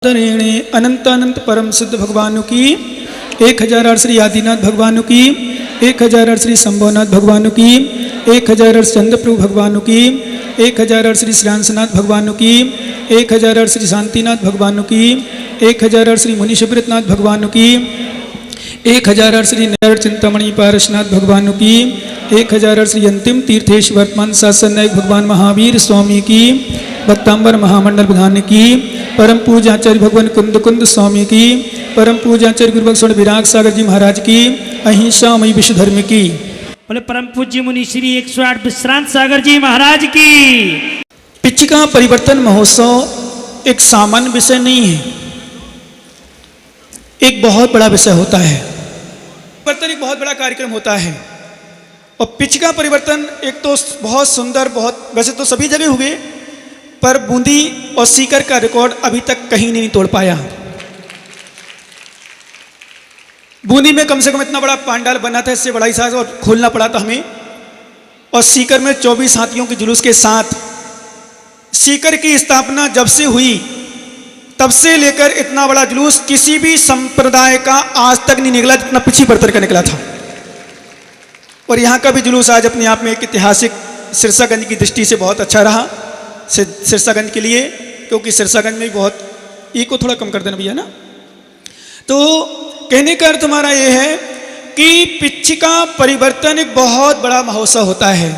ऋणे अनंत अनंत परम सिद्ध भगवानों की 1000 श्री आदिनाथ भगवानों की 1000 श्री शंभुनाथ भगवानों की 1000 चंद्रप्रभु भगवानों की 1000 श्री श्रांसनाथ भगवानों की 1000 श्री शांतिनाथ भगवानों की 1000 श्री मुनिशुभ्रतनाथ भगवानों की 1000 श्री नर चिंतामणि पारसनाथ भगवानों की 1000 श्री अंतिम तीर्थेश वर्तमान शासन नायक भगवान महावीर स्वामी की भक्तांबर महामंडल प्रधान की परम पूज्याचार्य भगवान कुंद कुंद स्वामी की परम पूज्याचार्य गुरु भगवान विराग सागर जी महाराज की अहिंसा मई विश्व धर्म की बोले परम पूज्य मुनि श्री 108 विश्रांत सागर जी महाराज की। पिछिका परिवर्तन महोत्सव एक सामान्य विषय नहीं है, एक बहुत बड़ा विषय होता है। परिवर्तन एक बहुत बड़ा कार्यक्रम होता है और पिछिका परिवर्तन एक तो बहुत सुंदर, बहुत वैसे तो सभी जगह हुए, पर बूंदी और सीकर का रिकॉर्ड अभी तक कहीं नहीं तोड़ पाया। बूंदी में कम से कम इतना बड़ा पांडाल बना था, इससे बड़ा ही साज और खोलना पड़ा था हमें, और सीकर में 24 हाथियों के जुलूस के साथ सीकर की स्थापना जब से हुई तब से लेकर इतना बड़ा जुलूस किसी भी संप्रदाय का आज तक नहीं निकला जितना पिछी बर्तर का निकला था। और यहाँ का भी जुलूस आज अपने आप में एक ऐतिहासिक सिरसागंज की दृष्टि से बहुत अच्छा रहा, सिरसागंज के लिए, क्योंकि सिरसागंज में बहुत ई को थोड़ा कम कर देना भैया ना। तो कहने का अर्थ हमारा ये है कि पिछिका परिवर्तन एक बहुत बड़ा महोत्सव होता है।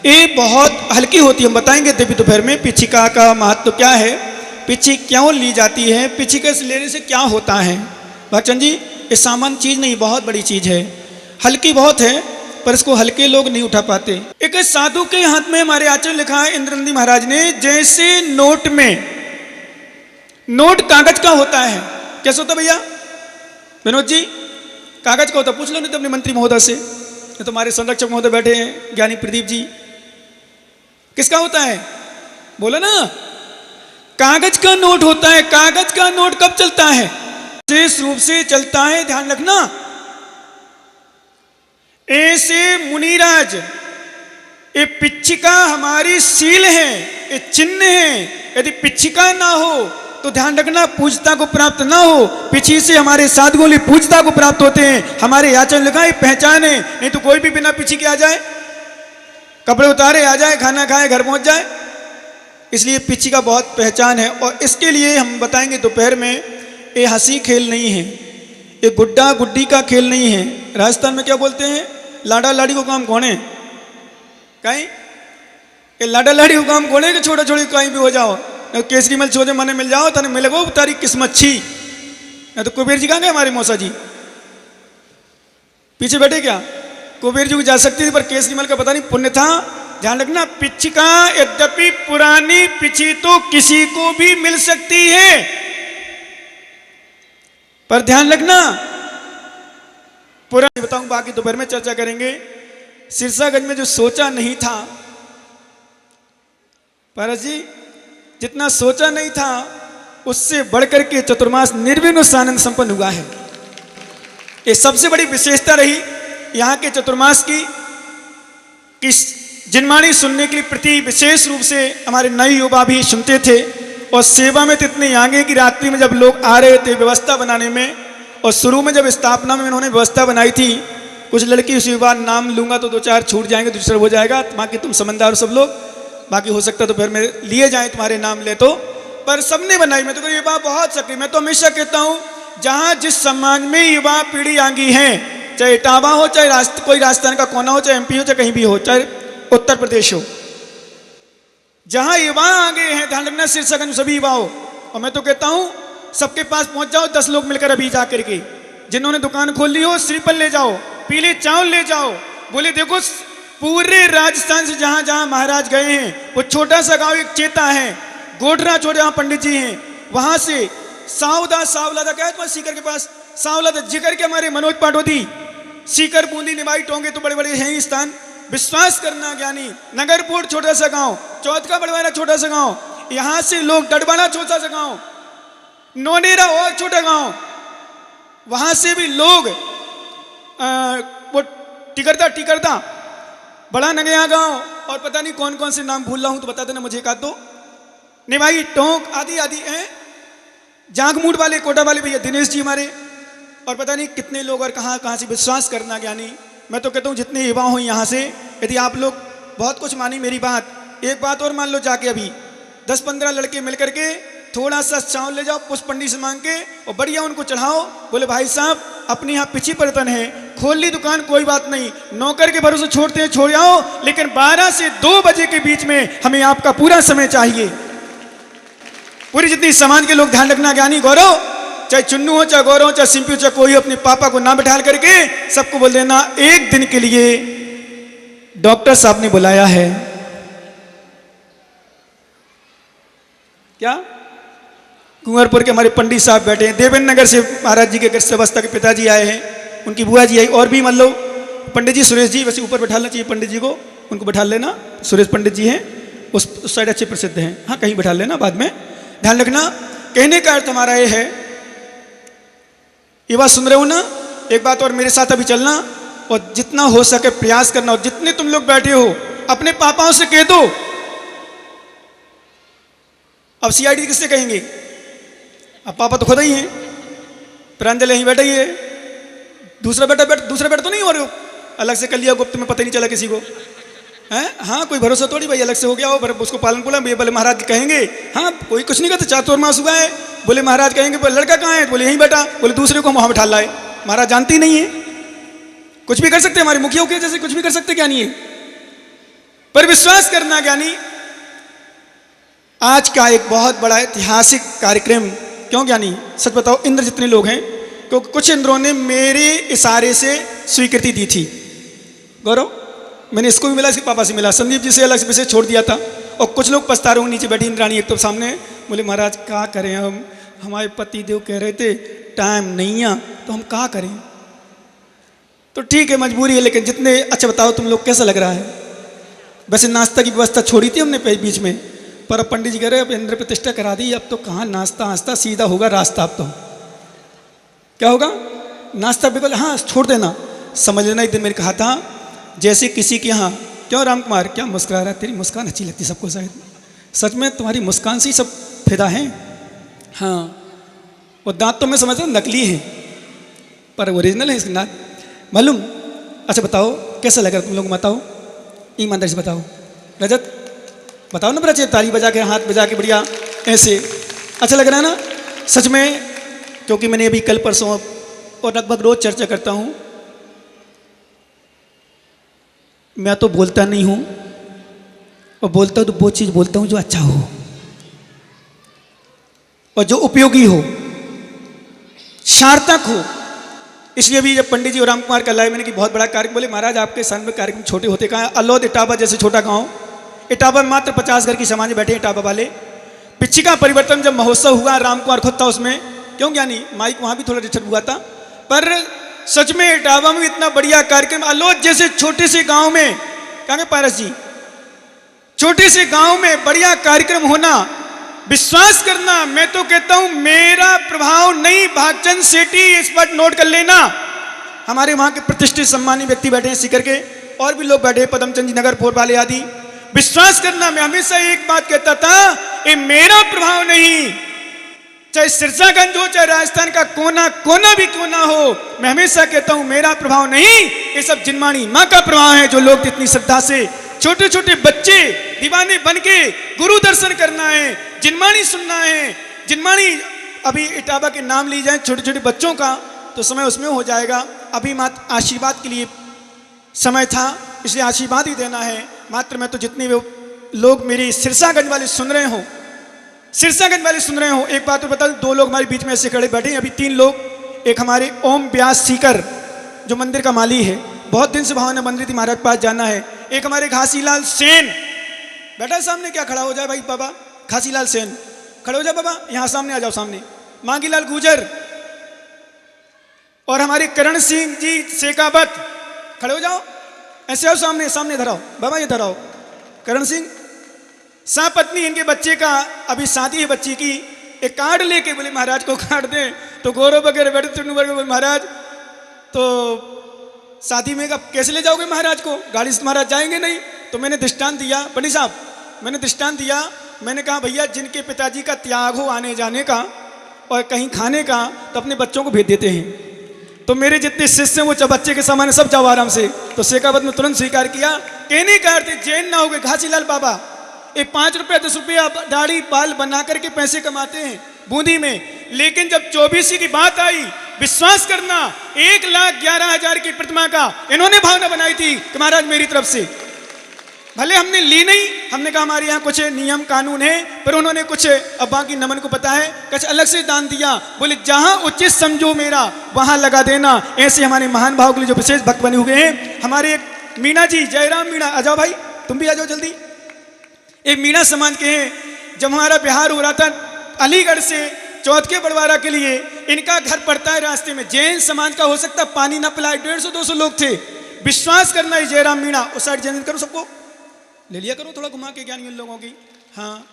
ये बहुत हल्की होती है, हम बताएंगे देवी दोपहर में पिछिका का महत्व क्या है, पिछी क्यों ली जाती है, पिछिका से लेने से क्या होता है। भक्तचंद जी, ये सामान्य चीज़ नहीं, बहुत बड़ी चीज़ है, हल्की बहुत है, पर इसको हल्के लोग नहीं उठा पाते। एक साधु के हाथ में हमारे आचार्य लिखा है इंद्रनंदी महाराज ने, जैसे नोट में, नोट कागज का होता है, कैसे होता भैया विनोद जी, कागज का होता, पूछ लो नहीं तो अपने मंत्री महोदय से, ये तो हमारे संरक्षक महोदय बैठे हैं ज्ञानी प्रदीप जी, किसका होता है बोलो ना, कागज का नोट होता है। कागज का नोट कब चलता है, विशेष रूप से चलता है, ध्यान रखना। ऐसे मुनिराज, ये पिछिका हमारी सील है, ये चिन्ह है, यदि पिछिका ना हो तो ध्यान रखना पूजता को प्राप्त ना हो। पिछी से हमारे साधुओं ने पूजता को प्राप्त होते हैं, हमारे याचन लिखा है पहचान है, नहीं तो कोई भी बिना पिछी के आ जाए, कपड़े उतारे आ जाए, खाना खाए, घर पहुंच जाए। इसलिए पिछी का बहुत पहचान है। और इसके लिए हम बताएंगे दोपहर में, ये हंसी खेल नहीं है, ये गुड्डा गुड्डी का खेल नहीं है। राजस्थान में क्या बोलते हैं, लाडा लाड़ी को काम कौन है, कहीं ये लाडा लाड़ी को काम कौन है कि छोटा छोटी कहीं भी हो जाओ, केसरी मल छोटे मने मिल जाओ तने मिलेगो तारी किस्मत छी। या तो कुबेर जी कहाँ गए हमारे मौसा जी, पीछे बैठे क्या, कुबेर जी को जा सकती थी पर केसरी मल का पता नहीं पुण्य था। ध्यान रखना, पिछिका यद्यपि पुरानी पिछी तो किसी को भी मिल सकती है, पर ध्यान रखना पुरानी बताऊं, बाकी दोपहर में चर्चा करेंगे। सिरसागंज में जो सोचा नहीं था पारस जी, जितना सोचा नहीं था उससे बढ़कर के चतुर्मास निर्विघ्न आनंद संपन्न हुआ है। ये सबसे बड़ी विशेषता रही यहाँ के चतुर्मास की, कि जिनवाणी सुनने के लिए प्रति विशेष रूप से हमारे नए युवा भी सुनते थे, और सेवा में तो इतने आगे कि रात्रि में जब लोग आ रहे थे व्यवस्था बनाने में, और शुरू में जब स्थापना में उन्होंने व्यवस्था बनाई थी, कुछ लड़की उसी बार नाम लूंगा तो 2-4 छूट जाएंगे, दूसरा हो जाएगा, बाकी तुम समझदार सब लोग, बाकी हो सकता तो फिर मेरे लिए जाए तुम्हारे नाम ले तो, पर सबने बनाई। मैं तो ये बात बहुत सक्रिय, मैं तो हमेशा कहता हूँ जहाँ जिस समाज में युवा पीढ़ी आगे है, चाहे इटावा हो, चाहे कोई राजस्थान का कोना हो, चाहे MP हो, चाहे कहीं भी हो, चाहे उत्तर प्रदेश हो, जहाँ युवा आगे हैं, ध्यान रखना सिरसागंज सभी युवा हो। और मैं तो कहता हूँ सबके पास पहुंच जाओ, 10 लोग मिलकर अभी जाकर के, जिन्होंने दुकान खोल ली हो श्रीफल ले जाओ, पीले चावल ले जाओ, बोले देखो पूरे राजस्थान से जहां जहां महाराज गए हैं, वो छोटा सा गांव एक चेता है, गोडरा छोटे वहां पंडित जी हैं, वहां से सावला था, क्या है तुम्हारे सीकर के पास सावला था, जिक्र के हमारे मनोज पाटोदी, सीकर बूंदी निवाई टोंगे तो बड़े बड़े हैं ही स्थान, विश्वास करना ज्ञानी, नगरपुर छोटा सा गाँव, चौथ का बड़वारा छोटा सा गाँव, यहाँ से लोग डडवाना छोटा सा गाँव, नोनेरा और छोटा गांव, वहां से भी लोग वो टिकरता बड़ा नगया गांव, और पता नहीं कौन कौन से नाम भूल रहा हूं तो बता देना मुझे, एक आध दो, निवाई टोंक आदि आदि हैं। जागमूड वाले कोटा वाले भैया दिनेश जी हमारे, और पता नहीं कितने लोग और कहाँ कहाँ से विश्वास करना ज्ञानी। मैं तो कहता हूँ जितने युवा हो यहाँ से, यदि आप लोग बहुत कुछ मानी मेरी बात, एक बात और मान लो, जाके अभी 10-15 लड़के मिल करके थोड़ा सा चावल ले जाओ पुष्प पंडित से मांग के और बढ़िया उनको चढ़ाओ। बोले भाई साहब अपने यहाँ पिछी बर्तन है, खोल ली दुकान, कोई बात नहीं, नौकर के भरोसे छोड़ते हैं छोड़ आओ, लेकिन 12 से 2 बजे के बीच में हमें आपका पूरा समय चाहिए। पूरी जितनी समाज के लोग ध्यान रखना ज्ञानी गौरव, चाहे चुन्नू हो चाहे गौरव हो चाहे सिंपी हो चाहे कोई, अपने पापा को ना बैठा करके सबको बोल देना एक दिन के लिए डॉक्टर साहब ने बुलाया है। क्या कुंवरपुर के हमारे पंडित साहब बैठे हैं, देवेंद्र नगर से महाराज जी के घर से अवस्था के पिताजी आए हैं, उनकी बुआ जी आई, और भी मान लो पंडित जी सुरेश जी, वैसे ऊपर बैठाना चाहिए पंडित जी को, उनको बैठा लेना, सुरेश पंडित जी हैं उस साइड अच्छे प्रसिद्ध हैं, हाँ कहीं बैठा लेना बाद में, ध्यान रखना। कहने का अर्थ हमारा ये है, ये बात सुन रहे हो ना, एक बात और मेरे साथ अभी चलना और जितना हो सके प्रयास करना, और जितने तुम लोग बैठे हो अपने पापाओं से कह दो। अब सीआईडी किससे कहेंगे, अब पापा तो खुद ही हैं, प्रांजल यहीं बैठा ही है, दूसरा बेटा तो नहीं, और अलग से कर लिया गुप्त में, पता ही नहीं चला किसी को है। हाँ कोई भरोसा थोड़ी भाई अलग से हो गया हो, उसको पालन पोला बोले महाराज कहेंगे, हाँ कोई कुछ नहीं कहते, चातुर्मास हुआ है, बोले महाराज कहेंगे बोले लड़का कहाँ है, बोले यहीं बैठा, बोले दूसरे को वहाँ बैठा लाए, महाराज जानते ही नहीं है, कुछ भी कर सकते हमारे मुखिया के जैसे कुछ भी कर सकते ज्ञानी है, पर विश्वास करना ज्ञानी। आज का एक बहुत बड़ा ऐतिहासिक कार्यक्रम, क्यों ज्ञानी सच बताओ, इंद्र जितने लोग हैं, क्योंकि कुछ इंद्रों ने मेरे इशारे से स्वीकृति दी थी। गौरव मैंने इसको भी मिला, इसके पापा से मिला, संदीप जी से अलग से विषय छोड़ दिया था, और कुछ लोग पछता रहे, नीचे बैठी इंद्राणी एक तो सामने, बोले महाराज क्या करें हम, हमारे पति देव कह रहे थे टाइम नहीं है तो हम क्या करें, तो ठीक है मजबूरी है, लेकिन जितने, अच्छा बताओ तुम लोग कैसा लग रहा है। वैसे नाश्ता की व्यवस्था छोड़ी थी हमने बीच में, पर अब पंडित जी कह रहे अब इंद्र प्रतिष्ठा करा दी, अब तो कहाँ नाश्ता आस्ता, सीधा होगा रास्ता। अब तो क्या होगा, नाश्ता बिल्कुल हाँ छोड़ देना, समझ लेना। एक दिन मैंने कहा था जैसे किसी के यहाँ, क्यों राम कुमार क्या मुस्कुरा रहा है, तेरी मुस्कान अच्छी लगती सबको, शायद सच में तुम्हारी मुस्कान से ही सब फिदा हैं। हाँ वो दांत तो मैं समझता हूँ नकली हैं, पर ओरिजिनल है इसके दांत मालूम। अच्छा बताओ कैसा लग रहा तुम लोग, बताओ ईमानदारी से बताओ। रजत बताओ ना, बड़ा ताली बजा के हाथ बजा के बढ़िया ऐसे, अच्छा लग रहा है ना सच में। क्योंकि मैंने अभी कल परसों और लगभग रोज चर्चा करता हूँ, मैं तो बोलता नहीं हूँ, और बोलता हूँ तो वो चीज़ बोलता हूँ जो अच्छा हो और जो उपयोगी हो, सार्थक हो। इसलिए भी जब पंडित जी और राम कुमार कल आए, मैंने कि बहुत बड़ा कार्यक्रम, बोले महाराज आपके सन में कार्यक्रम छोटे होते कहाँ, अलोद इटावा जैसे छोटा गांव, इटावा में मात्र 50 घर की समाज बैठे इटावा वाले। पिछी का परिवर्तन जब महोत्सव हुआ, राम कुमार खुद था उसमें, क्यों ज्ञानी माइक वहाँ भी थोड़ा डिस्टर्ब हुआ था, पर सच में इटावा में इतना बढ़िया कार्यक्रम, अलोद जैसे छोटे से गांव में, कहाँ पारस जी, छोटे से गांव में बढ़िया कार्यक्रम होना, विश्वास करना। मैं तो कहता हूं मेरा प्रभाव नहीं, भागचंद सेठी इस पर नोट कर लेना, हमारे वहां के प्रतिष्ठित सम्मानित व्यक्ति बैठे हैं सीकर के, और भी लोग बैठे, पदमचंद जी नगर फोर वाले आदि। विश्वास करना, मैं हमेशा एक बात कहता था, ये मेरा प्रभाव नहीं, चाहे सिरसागंज हो चाहे राजस्थान का कोना कोना भी क्यों ना हो, मैं हमेशा कहता हूं मेरा प्रभाव नहीं, ये सब जिनवाणी माँ का प्रभाव है, जो लोग इतनी श्रद्धा से छोटे छोटे बच्चे दीवाने बन के गुरु दर्शन करना है, जिनवाणी सुनना है। जिनवाणी अभी इटावा के नाम ली जाए छोटे छोटे बच्चों का, तो समय उसमें हो जाएगा। अभी मात्र आशीर्वाद के लिए समय था, इसलिए आशीर्वाद ही देना है। मात्र मैं तो जितने लोग मेरे सिरसागंज वाले सुन रहे हो, सिरसागंज वाले सुन रहे हो, एक बात तो बता दूं, 2 लोग हमारे बीच में ऐसे खड़े बैठे हैं, अभी 3 लोग, एक हमारे ओम व्यास सीकर जो मंदिर का माली है, बहुत दिन से भावना बन रही थी महाराज पास जाना है। एक हमारे घासीलाल सेन बैठा सामने, क्या खड़ा हो जाए भाई बाबा, घासीलाल सेन खड़े हो जाओ बाबा, यहाँ सामने आ जाओ सामने। मांगीलाल गुजर और हमारे करण सिंह जी शेखावत खड़े हो जाओ, ऐसे आओ सामने, सामने धराओ बाबा, ये धराओ। करण सिंह साहब पत्नी, इनके बच्चे का अभी शादी है बच्ची की, एक कार्ड लेके बोले महाराज को कार्ड दें, तो गौरव वगैरह बैठे बोले महाराज तो शादी में कब कैसे ले जाओगे महाराज को, गाड़ी से महाराज जाएंगे नहीं। तो मैंने दृष्टांत दिया, पंडित साहब मैंने दृष्टांत दिया, मैंने कहा भैया जिनके पिताजी का त्याग हो आने जाने का, और कहीं खाने का तो अपने बच्चों को भेज देते हैं। तो मेरे जितने शिष्य हैं वो जब बच्चे के सामान सब जाओ आराम से। तो शेखावत ने तुरंत स्वीकार किया। कहने का अर्थ जैन ना हो गए घासीलाल बाबा, ये 5 रुपया 10 रुपया दाढ़ी बाल बना करके पैसे कमाते हैं बूंदी में, लेकिन जब 24 की बात आई, विश्वास करना 1,11,000 की प्रतिमा का इन्होंने भावना बनाई थी कि महाराज मेरी तरफ से, भले हमने ली नहीं, हमने कहा हमारे यहाँ कुछ नियम कानून है, पर उन्होंने कुछ अब बाकी नमन को पता है कुछ अलग से दान दिया। बोले जहां उचित समझो मेरा वहां लगा देना। ऐसे हमारे महान भाव के लिए जो विशेष भक्त बने हुए हैं, हमारे एक मीणा जी, जयराम मीणा, आ जाओ भाई, तुम भी आ जाओ जल्दी। एक मीणा समाज के हैं। जब हमारा बिहार हो रहा था अलीगढ़ से चौथके बड़वारा के लिए, इनका घर पड़ता है रास्ते में। जैन समाज का हो सकता पानी ना पिलाए, 150-200 लोग थे। विश्वास करना, जयराम मीणा उस साइड जैन करो, सबको ले लिया करो थोड़ा घुमा के ज्ञान इन लोगों की। हाँ,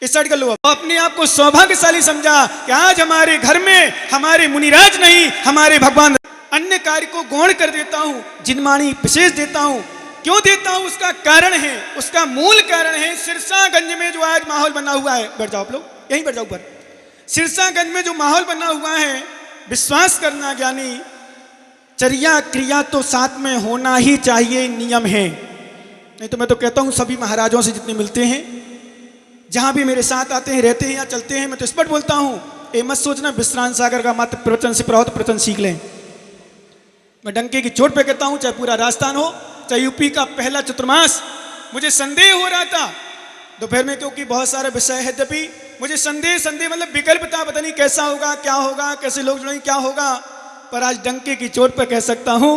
इस साइड कर लो। अपने आप को सौभाग्यशाली समझा कि आज हमारे घर में हमारे मुनिराज नहीं, हमारे भगवान। अन्य कार्य को गौण कर देता हूं, जिनमानी विशेष देता हूं। क्यों देता हूं? उसका कारण है, उसका मूल कारण है सिरसागंज में जो आज माहौल बना हुआ है। बैठ जाओ आप लोग, यहीं बैठ जाओ ऊपर। सिरसागंज में जो माहौल बना हुआ है, विश्वास करना ज्ञानी, चर्या क्रिया तो साथ में होना ही चाहिए, नियम है। नहीं तो मैं तो कहता हूं सभी महाराजों से जितने मिलते हैं, जहां भी मेरे साथ आते हैं, रहते हैं या चलते हैं, मैं तो स्पष्ट बोलता हूं, ये मत सोचना विश्रांत सागर का मात्र प्रवचन से प्रवत प्रवचन सीख लें। मैं डंके की चोट पे कहता हूं, चाहे पूरा राजस्थान हो, चाहे यूपी का पहला चतुर्मास। मुझे संदेह हो रहा था दोपहर में, क्योंकि बहुत सारे विषय है, यद्यपि मुझे संदेह मतलब विकल्प था, पता नहीं कैसा होगा, क्या होगा, कैसे लोग जुड़ेंगे, क्या होगा। पर आज डंके की चोट पर कह सकता हूं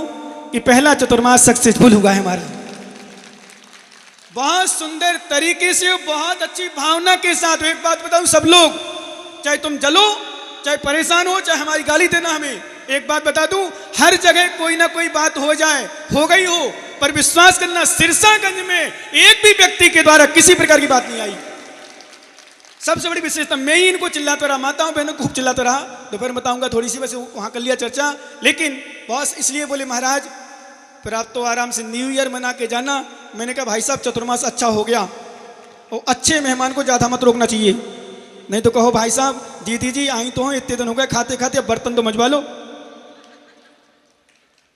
कि पहला चतुर्मास सक्सेसफुल हुआ है हमारा। बहुत सुंदर तरीके से, बहुत अच्छी भावना के साथ। एक बात बताऊं, सब लोग, चाहे तुम जलो, चाहे परेशान हो, चाहे हमारी गाली देना हमें, एक बात बता दूं, हर जगह कोई ना कोई बात हो जाए, हो गई हो, पर विश्वास करना सिरसागंज में एक भी व्यक्ति के द्वारा किसी प्रकार की बात नहीं आई। सबसे बड़ी विशेषता, मैं ही इनको चिल्लाता रहा, माताओं बहनों को खूब चिल्लाता रहा। दोपहर में बताऊंगा थोड़ी सी, वैसे वहां कर लिया चर्चा। लेकिन बॉस इसलिए बोले महाराज फिर आप तो आराम से न्यू ईयर मना के जाना। मैंने कहा भाई साहब चतुर्मास अच्छा हो गया, और अच्छे मेहमान को ज़्यादा मत रोकना चाहिए, नहीं तो कहो भाई साहब दीदी जी आई तो हो, इतने दिन हो गए खाते खाते, अब बर्तन तो मजवा लो।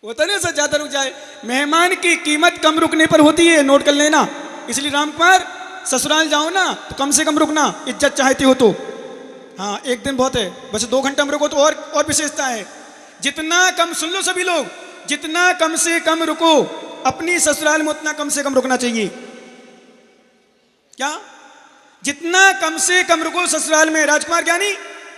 होता नहीं सर, ज़्यादा रुक जाए। मेहमान की कीमत कम रुकने पर होती है, नोट कर लेना। इसलिए रामकुमार ससुराल जाओ ना तो कम से कम रुकना, इज्जत चाहते हो तो। हाँ, एक दिन बहुत है, बस 2 घंटा में रुको तो और विशेषता है। जितना कम, सुन लो सभी लोग, जितना कम से कम रुको अपनी ससुराल में, उतना कम से कम रुकना चाहिए। क्या? जितना कम से कम रुको ससुराल में। राजकुमार ज्ञानी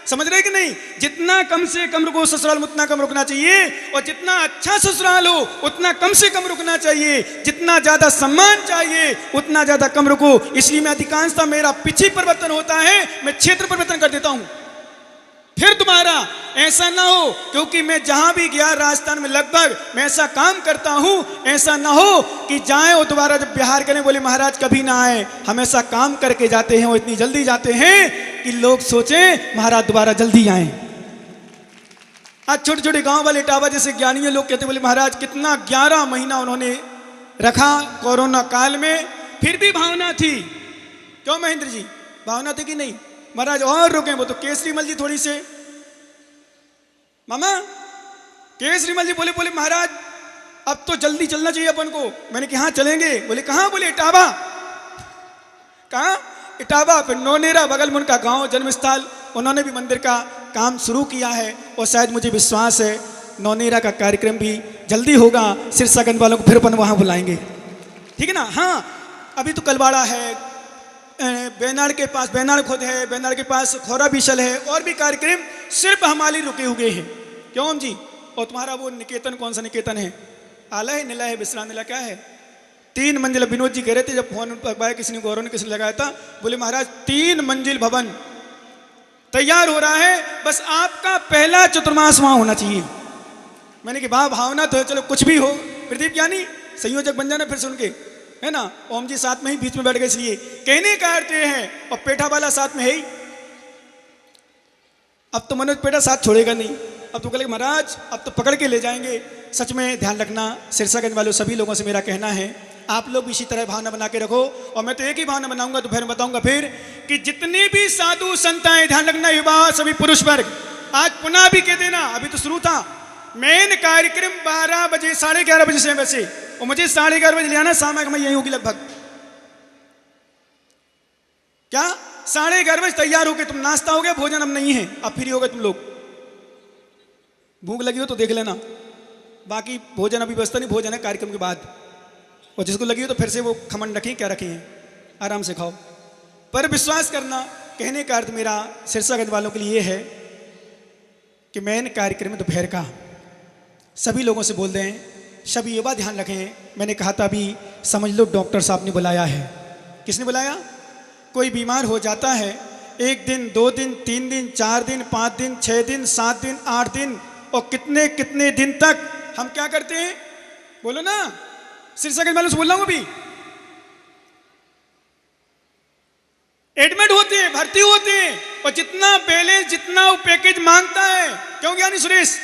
समझ रहे कि नहीं? जितना कम से कम रुको ससुराल में, उतना कम रुकना चाहिए। और जितना अच्छा ससुराल हो उतना कम से कम रुकना चाहिए। जितना ज्यादा सम्मान चाहिए उतना ज्यादा कम रुको। इसलिए मैं अधिकांशतः मेरा पीछे परिवर्तन होता है, मैं क्षेत्र परिवर्तन कर देता हूं। फिर तुम्हारा ऐसा ना हो, क्योंकि मैं जहां भी गया राजस्थान में लगभग मैं ऐसा काम करता हूं, ऐसा ना हो कि जाएं और दोबारा जब बिहार करें बोले महाराज कभी ना आए। हम ऐसा काम करके जाते हैं और इतनी जल्दी जाते हैं कि लोग सोचें महाराज दोबारा जल्दी आए। आज छोटे छोटे गांव वाले टावा जैसे ज्ञानी लोग कहते बोले महाराज कितना 11 महीना उन्होंने रखा कोरोना काल में, फिर भी भावना थी। क्यों महेंद्र जी, भावना थी कि नहीं? महाराज और रुके, वो तो केसरीमल जी थोड़ी से मामा केसरीमल जी बोले महाराज अब तो जल्दी चलना चाहिए अपन को। मैंने कहा हाँ चलेंगे। बोले कहाँ? बोले इटावा। कहाँ? इटावा। फिर नौनेरा बगल में उनका गांव जन्मस्थल, उन्होंने भी मंदिर का काम शुरू किया है और शायद मुझे विश्वास है नौनेरा का कार्यक्रम भी जल्दी होगा। सिरसागंज वालों को फिर अपन वहाँ बुलाएंगे, ठीक है ना? हाँ, अभी तो कलवाड़ा है, बेनाड़ के पास बेनाड़ खुद है, बेनाड़ के पास खोरा बिशल है, और भी कार्यक्रम सिर्फ हमारे रुके हुए हैं। क्यों हम जी? और तुम्हारा वो निकेतन कौन सा निकेतन है? आला है, नीला है, विश्राम नीला, क्या है? 3 मंजिल। विनोद जी कह रहे थे जब फोन लगाया किसी ने, गौरव ने किसी ने लगाया था, बोले महाराज 3 मंजिल भवन तैयार हो रहा है, बस आपका पहला चतुर्मास वहां होना चाहिए। मैंने कहा भावना तो है, चलो कुछ भी हो। प्रदीप ज्ञानी संयोजक बन जाना फिर सुन के, है ना? ओम जी साथ में ही बीच में बैठ गए, इसलिए कहने का अर्थ है। और पेठा वाला साथ में है ही। अब तो मनोज पेठा साथ छोड़ेगा नहीं, अब तो कहेगा महाराज अब तो पकड़ के ले जाएंगे। सच में ध्यान रखना, सिरसागंज वालों सभी लोगों से मेरा कहना है, आप लोग भी इसी तरह भावना बना के रखो। और मैं तो एक ही भावना बनाऊंगा, दोपहर में बताऊंगा फिर, कि जितने भी साधु संत आए, ध्यान रखना युवा सभी पुरुष वर्ग, आज पुनः भी कह देना, अभी तो शुरू था, मेन कार्यक्रम 12 बजे 11:30 बजे से वैसे, और मुझे 11:30 बजे ले आना, शाम में यही होगी लगभग, क्या 11:30 बजे तैयार हो गए तुम, नाश्ता हो गया, भोजन अब नहीं है, अब फ्री हो गए तुम लोग, भूख लगी हो तो देख लेना, बाकी भोजन अभी व्यवस्था नहीं, भोजन है कार्यक्रम के बाद, और जिसको लगी हो तो फिर से वो खमन रखें, क्या रखे हैं, आराम से खाओ। पर विश्वास करना, कहने का अर्थ मेरा सिरसागंज वालों के लिए ये है कि मेन कार्यक्रम दोपहर का सभी लोगों से बोल दें, सभी ये बात ध्यान रखें, मैंने कहा था अभी, समझ लो डॉक्टर साहब ने बुलाया है। किसने बुलाया? कोई बीमार हो जाता है, 1 दिन 2 दिन 3 दिन 4 दिन 5 दिन 6 दिन 7 दिन 8 दिन और कितने कितने दिन तक हम क्या करते हैं, बोलो ना, सिरसागंज वालों से बोल रहा हूं, अभी एडमिट होते हैं, भर्ती होते हैं, और जितना बैलेंस, जितना वो पैकेज मांगता है, क्यों ज्ञानी सुरेश,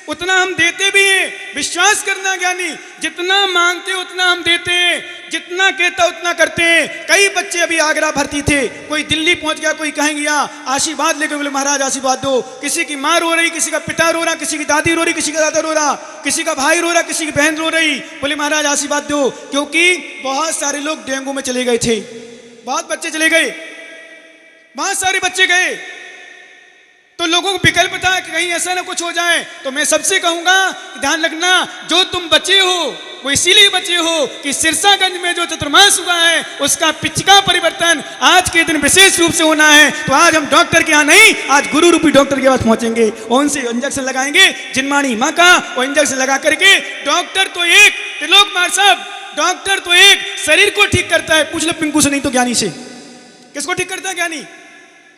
उतना हम देते भी हैं। विश्वास करना ज्ञानी, जितना मांगते उतना हम देते हैं, जितना कहता उतना करते हैं। कई बच्चे अभी आगरा भर्ती थे, कोई दिल्ली पहुंच गया, कोई कहीं गया, आशीर्वाद लेकर बोले महाराज आशीर्वाद दो, किसी की माँ रो रही, किसी का पिता रो रहा, किसी की दादी रो रही, किसी का दादा रो रहा, किसी का भाई रो रहा, किसी की बहन रो रही, बोले महाराज आशीर्वाद दो, क्योंकि बहुत सारे लोग डेंगू में चले गए थे, बहुत बच्चे चले गए, बहुत सारे बच्चे गए, तो लोगों को विकल्प था कि कहीं ऐसा ना कुछ हो जाए। तो मैं सबसे कहूंगा ध्यान रखना, जो तुम बचे हो वो इसीलिए बचे हो कि सिरसागंज में जो चतुर्मास हुआ है उसका पिछका परिवर्तन आज के दिन विशेष रूप से होना है। तो आज हम डॉक्टर के यहाँ नहीं, आज गुरु रूपी डॉक्टर के पास पहुंचेंगे और उनसे इंजेक्शन लगाएंगे, जिनमानी माँ का, और इंजेक्शन लगा करके, डॉक्टर तो एक, त्रिलोक कुमार साहब, डॉक्टर तो एक शरीर को ठीक करता है, पूछ लो पिंकू से नहीं तो ज्ञानी से, किसको ठीक करता है ज्ञानी,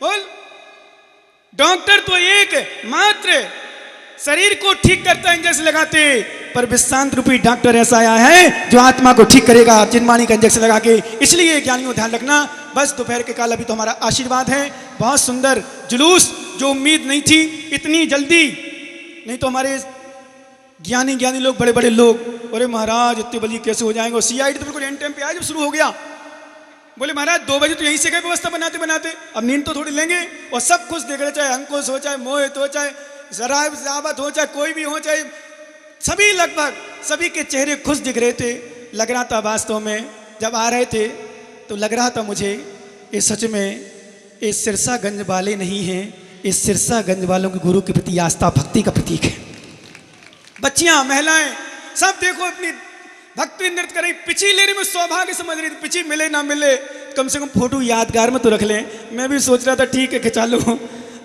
बोल। डॉक्टर तो एक मात्र शरीर को ठीक करता है इंजेक्शन लगाते, पर विश्रांत रूपी डॉक्टर ऐसा आया है जो आत्मा को ठीक करेगा चिन्मानी का इंजेक्शन लगा के। इसलिए ज्ञानियों ध्यान रखना, बस दोपहर के काल अभी तो हमारा आशीर्वाद है, बहुत सुंदर जुलूस, जो उम्मीद नहीं थी इतनी जल्दी, नहीं तो हमारे ज्ञानी लोग, बड़े बड़े लोग, अरे महाराज इतने बली कैसे हो जाएंगे, और CID तो बिल्कुल एंड टाइम पे आया जब शुरू हो गया, बोले महाराज 2 बजे तो यहीं से गए व्यवस्था बनाते बनाते, अब नींद तो थोड़ी लेंगे, और सब कुछ देख रहे, चाहे अंकुश हो, चाहे मोहित हो, चाहे जराब जाबत हो, चाहे कोई भी हो, चाहे सभी, लगभग सभी के चेहरे खुश दिख रहे थे। लग रहा था वास्तव में जब आ रहे थे तो लग रहा था मुझे ये सच में ये सिरसागंज वाले नहीं हैं, ये सिरसागंज वालों के गुरु के प्रति आस्था भक्ति का प्रतीक है। बच्चियां, महिलाएं सब देखो अपनी भक्ति नृत्य कर रही, पिछी लेने में सौभाग्य समझ रही थी, पिछी मिले ना मिले कम से कम फोटो यादगार में तो रख लें। मैं भी सोच रहा था ठीक है खिंचा लो,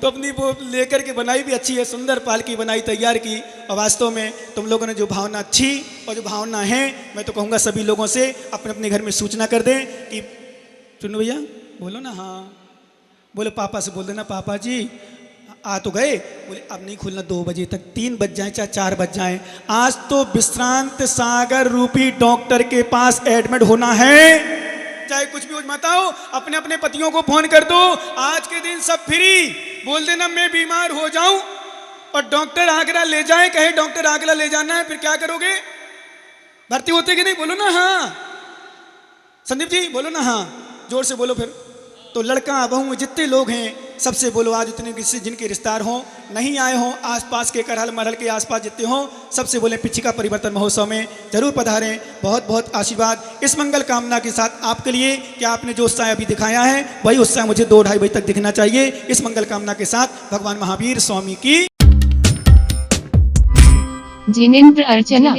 तो अपनी वो लेकर के बनाई भी अच्छी है, सुंदर पालकी बनाई, तैयार की, और वास्तव में तुम लोगों ने जो भावना अच्छी और जो भावना है, मैं तो कहूँगा सभी लोगों से अपने अपने घर में सूचना कर दें कि चुन्नू भैया बोलो ना, हाँ बोले, पापा से बोल देना, पापा जी आ तो गए, बोले अब नहीं खुलना 2 बजे तक, 3 बज जाए चाहे 4 बज जाए, आज तो विश्रांत सागर रूपी डॉक्टर के पास एडमिट होना है, चाहे कुछ भी हो जाता हो। अपने अपने पतियों को फोन कर दो, आज के दिन सब फ्री, बोल देना मैं बीमार हो जाऊं और डॉक्टर आगरा ले जाए, कहे डॉक्टर आगरा ले जाना है, फिर क्या करोगे, भर्ती होते कि नहीं, बोलो ना हाँ, संदीप जी बोलो ना हाँ, जोर से बोलो फिर। तो लड़का बहू जितने लोग हैं सबसे बोलो, आज उतने किसी जिनके रिश्तेदार हों, नहीं आए हों, आसपास के करहल मरहल के आसपास जितने हों, सबसे बोले पिछिका परिवर्तन महोत्सव में जरूर पधारें। बहुत बहुत आशीर्वाद इस मंगल कामना के साथ आपके लिए कि आपने जो उत्साह अभी दिखाया है वही उत्साह मुझे 2-2:30 बजे तक दिखना चाहिए। इस मंगल कामना के साथ भगवान महावीर स्वामी की जिनेन्द्र अर्चना।